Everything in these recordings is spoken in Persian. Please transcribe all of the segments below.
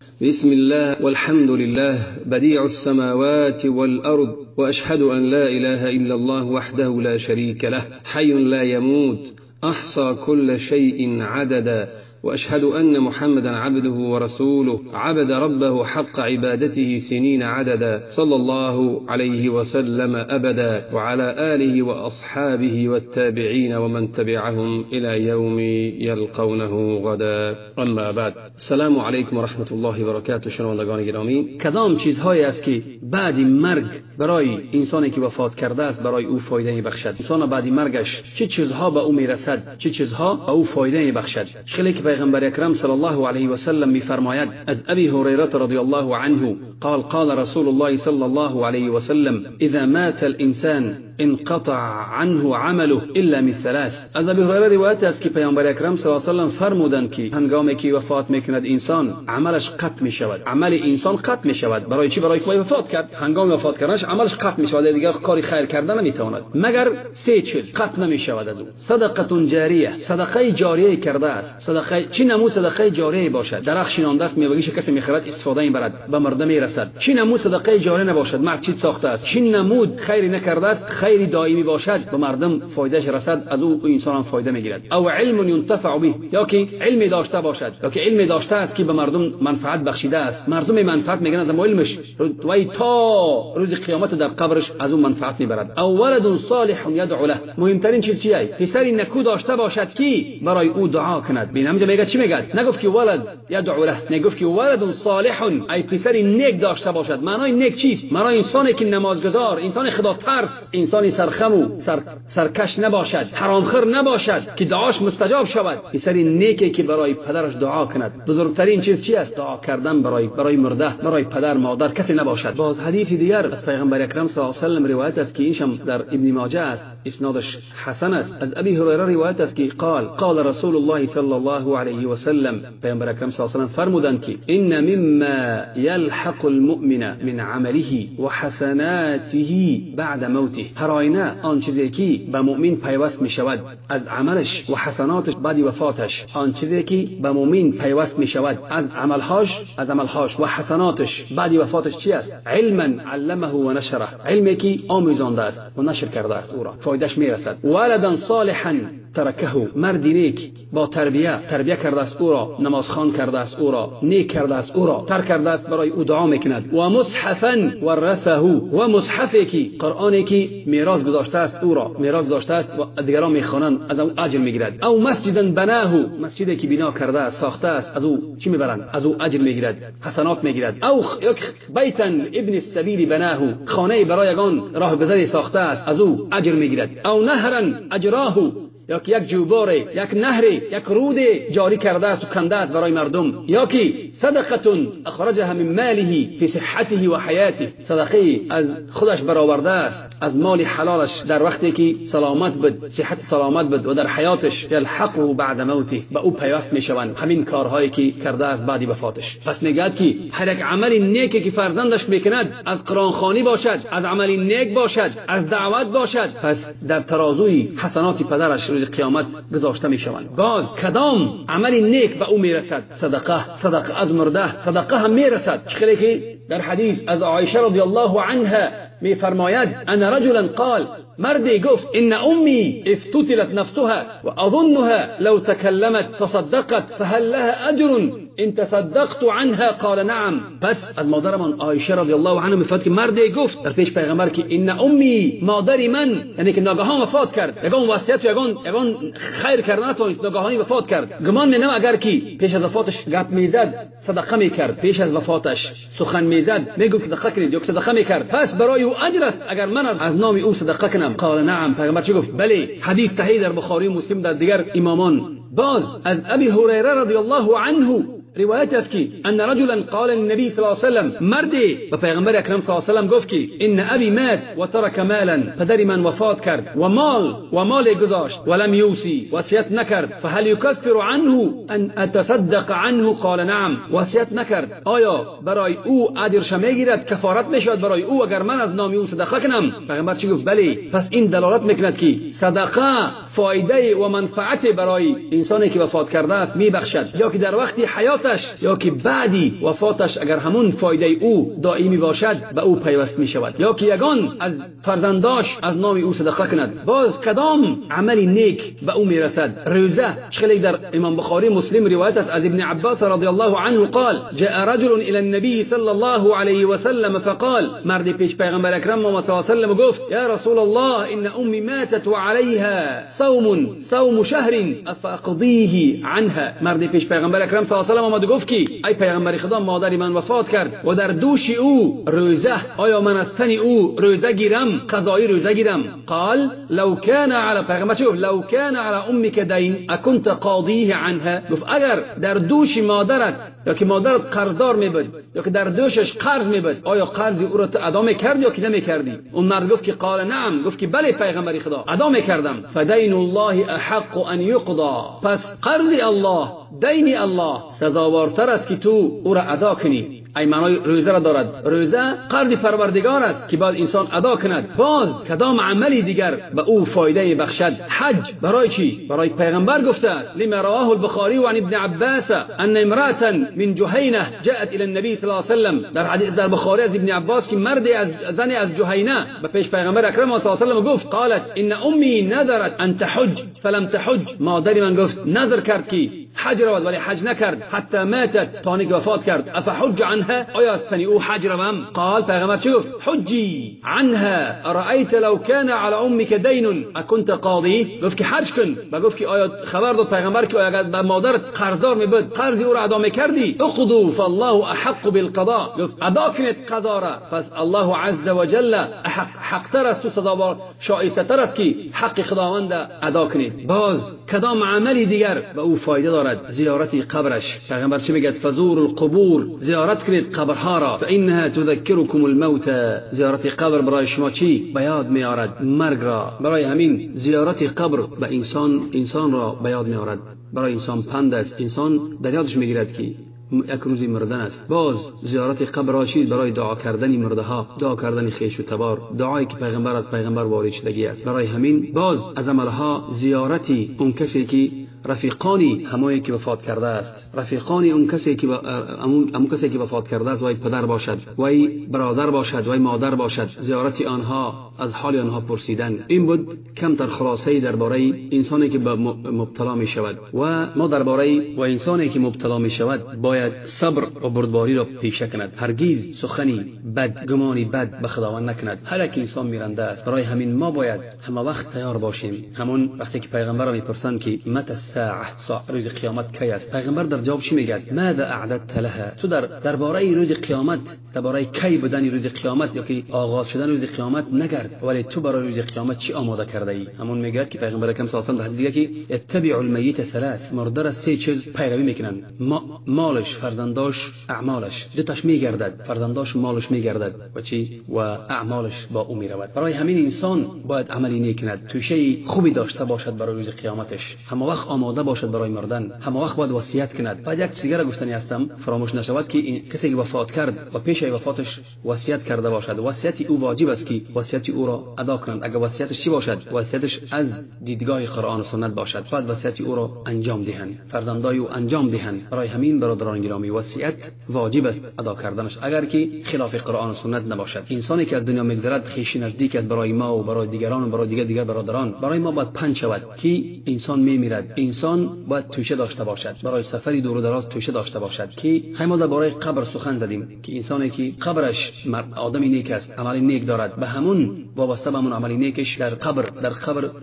بسم الله والحمد لله بديع السماوات والأرض وأشهد أن لا إله إلا الله وحده لا شريك له حي لا يموت أحصى كل شيء عددا وأشهد أن محمدا عبده ورسوله عبد ربه حق عبادته سنين عددا صلى الله عليه وسلم أبدا وعلى آله وأصحابه والتابعين ومن تبعهم إلى يوم يلقونه غدا. اما بعد، السلام علیکم و رحمت الله و برکاته. شنوندگان گرامی، کدام چیزهایی است که بعد مرگ برای انسانی که وفات کرده است برای او فایده میبخشد؟ انسان بعد مرگش چه چیزها به او میرسد، چه چیزها به او فایده میبخشد؟ خیلی که پیغمبر اکرم صلی الله علیه و سلم میفرماید از ابی هریره رضی الله عنه قال قال رسول الله صلی الله علیه و سلم اذا مات الانسان انقطع عنه عمله الا من ثلاث. از ابی هریره روایت است که پیامبر اکرم صلی الله علیه و سلم فرمودند که هنگامی که وفات میکند انسان عملش قطع میشود. عمل انسان قطع میشود. برای چی؟ برای که وفات کرد. هنگام وفات کردنش عملش قطع میشود، دیگه کاری خیر کردن نمیتواند مگر سه چیز قطع نمیشود از او: صدقه جاریه، صدقه جاریه کرده است. صدقه چی نمود صدقه جاریه باشد؟ درخت شینانده است، میوه‌اش کسی میخرد استفاده میبرد به مردم میرسد. چی نمود صدقه جاریه نباشد؟ مسجد ساخته است. چی نمود خیری نکرده است، خیری دائمی باشد، به مردم فایدهش رسد، از او انسان فایده میگیرد. او علم ينتفع به، یا که علم داشته باشد، یا که علم داشته است که به مردم منفعت بخشیده است، مردم منفعت میگیرند از علمش و تا روز قیامت در قبرش از اون منفعت میبرد. او ولد صالح يدعو له، مهمترین چیز چیه؟ پسری نکو داشته باشد که برای او دعا کند. ببین همینجا میگه چی میگه؟ نگفت که ولد يدعو له، نگفت که ولد صالح، ای پسری نیک داشته باشد. معنای نیک چیست؟ معنای انسانی که نمازگزار، انسان خدا ترس، انسانی سرخم و سرکش نباشد، حرامخور نباشد که دعاش مستجاب شود. پسری نیکی که برای پدرش دعا کند. بزرگترین چیز چی است؟ دعا کردن برای مرده، برای پدر مادر کسی نباشد. باز حدیث دیگر از پیغمبر اکرم صلی الله علیه و سلم روایت است که اینشم در ابن ماجه است، اسنادش حسن است. از ابی هریره روایت است که قال رسول الله صلی الله علیه و سلم، پیغمبر اکرم صلی الله علیه و سلم فرمودند که ان مما يلحق المؤمن من عمله و حسناته بعد موته، هر آینه آن چیزی که به مؤمن پیوست می شود از عملش و حسناتش بعد وفاتش، آن چیزی که به مؤمن پیوست می شود از عملهاش و حسناتش بعد وفاتش چی است؟ علما علمه و نشره، علمی که آموزانده است و نشر کرده است، او را فایدهش می رسد. ولدا صالحا ترکه، مردی نیک با تربیه کرده است او را، نمازخوان کرده است او را، نیک کرده است او را، ترک کرده است برای او دعا میکند. و مصحفا ورثه، و مصحفی که قرآنی که میراث گذاشته است او را میراث گذاشته است و دیگران میخوانند از او اجر میگیرد. او مسجدا بناه، مسجدی که بنا کرده است ساخته است از او چی میبرند؟ از او اجر میگیرد، حسنات میگیرد. او بیتا ابن السبیل بناه، خانه برای یگان راه گذری ساخته است از او اجر میگیرد. او نهرا اجراه، یا که یک جوبار، یک نهر، یک رود جاری کرده است و کنده است برای مردم. یا که صدقه اخرجها من ماله فی صحته و حیاته، صدقه از خودش برآورده است از مال حلالش در وقتی که سلامت بود، صحت سلامت بود و در حیاتش، یلحقه بعد موته، به او پیوست میشوند همین کارهایی که کرده است بعد وفاتش. پس میگه که هر یک عمل نیکی که فرزندش میکند، از قرآن خوانی باشد، از عمل نیک باشد، از دعوت باشد، پس در ترازوی حسنات پدرش روز قیامت گذاشته میشوند. باز کدام عمل نیک به او میرسد؟ صدقه از مرده، صدقه هم میرسد. خیلی که در حدیث از عایشه رضی الله عنها میفرماید ان رجلا قال، مردی گفت ان امی افتتلت نفسها و اظنها لو تکلمت تصدقت فهل لها اجر ان تصدقت عنها قال نعم. پس از مادرمان عایشه رضی الله عنها میفرماید که مردی گفت در پیش پیغمبر که ان امی، مادری من، یعنی که ناگهان وفات کرد، یگان وصیت یگان خیر کردن نتونست، ناگهانی وفات کرد. گمان مینم اگر که پیش از وفاتش گپ میزد صدقه میکرد، پیش از وفاتش سخن میزد میگفت صدقه کنید یا صدقه میکرد، پس برای او اجر است اگر من از نام او صدقه کنم. قال نعم، پیغمبر چی گفت؟ بله. حدیث صحیح در بخاری و مسلم در دیگر امامان. باز از ابی هریره رضی الله عنه روایت است که ان رجلا قال للنبي صلی الله علیه و سلم، مردی به پیغمبر اکرم صلی الله علیه و سلم گفت که ان ابی مات و ترک مالا، پدری من وفات کرد و مال گذاشت ولم یوصی، وصیت نکرد، فهل یکفر عنه ان اتصدق عنه؟ قال نعم. وصیت نکرد، آیا برای او اجرش میگیرد، کفارت میشود برای او اگر من از نام او صدقه کنم؟ پیغمبر چی گفت؟ بله. پس این دلالت میکند که صدقه فایده و منفعت برای انسانی که وفات کرده است میبخشد، یا که در وقت حیاتش یا که بعدی وفاتش اگر همون فایده او دائمی باشد به او پیوست می شود، یا که یگان از فرزنداش از نام او صدقه کند. باز کدام عملی نیک به او میرسد؟ روزه. چخیلی در امام بخاری مسلم روایت است از ابن عباس رضی الله عنه قال جاء رجل الى النبي صلی الله علیه و سلم فقال، مرد پیش پیغمبر اکرم محمد صلی الله علیه و سلم گفت یا رسول الله ان امي ماتت وعليها صوم شهر افاقضيه عنها. مرد پیش پیغمبر اکرم صلی الله علیه و سلم آمد گفت که ای پیغمبر خدا مادر من وفات کرد و در دوش او روزه، آیا من از تن او روزه گیرم، قضای روزه گیرم؟ قال لو كان على پیغمبر شوف لو كان على امك دين اكنت قاضيه عنها. گفت اگر در دوش مادرت یا که مادرت قرضدار میبود یا که در دوشش قرض میبود، آیا قرض او را ادا میکردی یا که نمیکردی؟ اون مرد گفت که قال نعم. گفت که بله پیغمبر خدا ادا میکردم. فدین الله احق ان يقضى، پس قرض الله، دین الله سزاوارتر است که تو او را ادا کنی. ای معنای روزه را دارد. روزه قرض پروردگار است که باید انسان ادا کند. باز کدام عملی دیگر به او فایده بخشد؟ حج. برای چی؟ برای پیغمبر گفته است لما رواه البخاری و عن ابن عباس ان امراه من جهینه جاءت الى النبي صلی الله علیه و سلم. در حدیث در بخاری از ابن عباس که مرد از زن از جهینه به پیش پیغمبر اکرم صلی الله علیه و سلم گفت قالت ان امي نذرت ان تحج فلم تحج. مادر من گفت نذر کرد که حج رود ولی حج نکرد حتی ماتت، تا اینکه وفات کرد. افحج عنها، آیا از تن او حج روم؟ قال پیغمبر چی گفت؟ حجی عنها ارأیت لو كان على امك دین اكنت قاضی. گفت که حج کن. و گفت که آیا خبر داد پیغمبر که اگر به مادرت قرضدار میبود قرض او را ادا میکردی؟ اقضوا فالله احق بالقضاء. گفت ادا کنید قضا را، پس الله عز وجل حقتر است و سزاوار شایسته است که حق خداوند ادا کنید. باز کدام عملی دیگر به او فایده دارد؟ زیارت قبرش. پیغمبر چه میگه؟ فزور القبور، زیارت کنید قبرها را، فانها تذکرکم الموت. زیارت قبر برای شما چی به یاد میآورد؟ مرگ را. برای همین زیارت قبر به انسان را به یاد میآورد. برای انسان پند است. انسان در یادش میگیرد که یک روزی مردن است. باز زیارت قبر راشید برای دعا کردن مرده ها، دعا کردن خویش و تبار، دعایی که پیغمبر از پیغمبر وارد شدگی است. برای همین باز از عملها زیارتی اون کسی که رفیقانی همایی که وفات کرده است، رفیقانی اون کسی که اون کسی که وفات کرده است، وای پدر باشد، وای برادر باشد، وای مادر باشد، زیارت آنها، از حال آنها پرسیدن. این بود کمتر خلاصه‌ای درباره انسانی که مبتلا می شود. و ما درباره و انسانی که مبتلا می شود باید صبر و بردباری را پیشه کند. هرگز سخنی بد، گمانی بد به خداوند نکند. هر یک انسان میرنده است. برای همین ما باید همه وقت تیار باشیم. همون وقتی که پیغمبر میپرسند که متى الساعه، روز قیامت کی است؟ پیغمبر در جواب چی میگه؟ ماذا اعددت لها؟ تو درباره روز قیامت، درباره کی بودن روز قیامت یا که آغاز شدن روز قیامت نگرد، ولی تو برای روز قیامت چی آماده کرده ای؟ همون میگه که پیغمبر اکرم صلی الله علیه و آله دیگه که اتبع المیت ثلاث، مرده سه چیز پیروی میکنن: مالش، فرزنداش، اعمالش. دوتاش میگردد، فرزنداش، مالش میگردد و چی؟ و اعمالش با او میرود. برای همین انسان باید عملی نیک کند، توشه خوبی داشته باشد برای روز قیامتش، همه وقت آماده باشد برای مردن، همه وقت باید وصیت کند. بعد یک چیز دیگه گفتنی هستم فراموش نشود که کسی که وفات کرد و پیش از وفاتش وصیت کرده باشد، وصیت او واجب است که وصیت او را ادا کنند. اگر وصیتش چی باشد؟ وصیتش از دیدگاه قرآن و سنت باشد، بعد وصیت او را انجام دهند، فرزندای او انجام دهند. برای همین برادران گرامی وصیت واجب است ادا کردنش، اگر که خلاف قرآن و سنت نباشد. انسانی که از دنیا میگذرد خویش نزدیک است برای ما و برای دیگران و برای دیگر برادران. برای ما باید پنج شود که انسان میمیرد، انسان باید توشه داشته باشد، برای سفری دور و دراز توشه داشته باشد. که ما درباره قبر سخن زدیم که انسانی که قبرش آدمی نیک است، عمل نیک دارد، به همون وابسته به همون عمل نیکش در قبر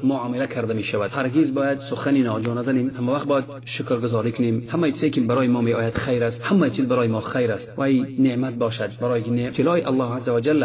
معامله کرده می شود. هرگز باید سخنی ناجا نزنیم، همه وقت باید شکرگزاری کنیم. همه چیزی که برای ما می آید خیر است، همه چیز برای ما خیر است و نعمت باشد، برای ابتلای الله عز و جل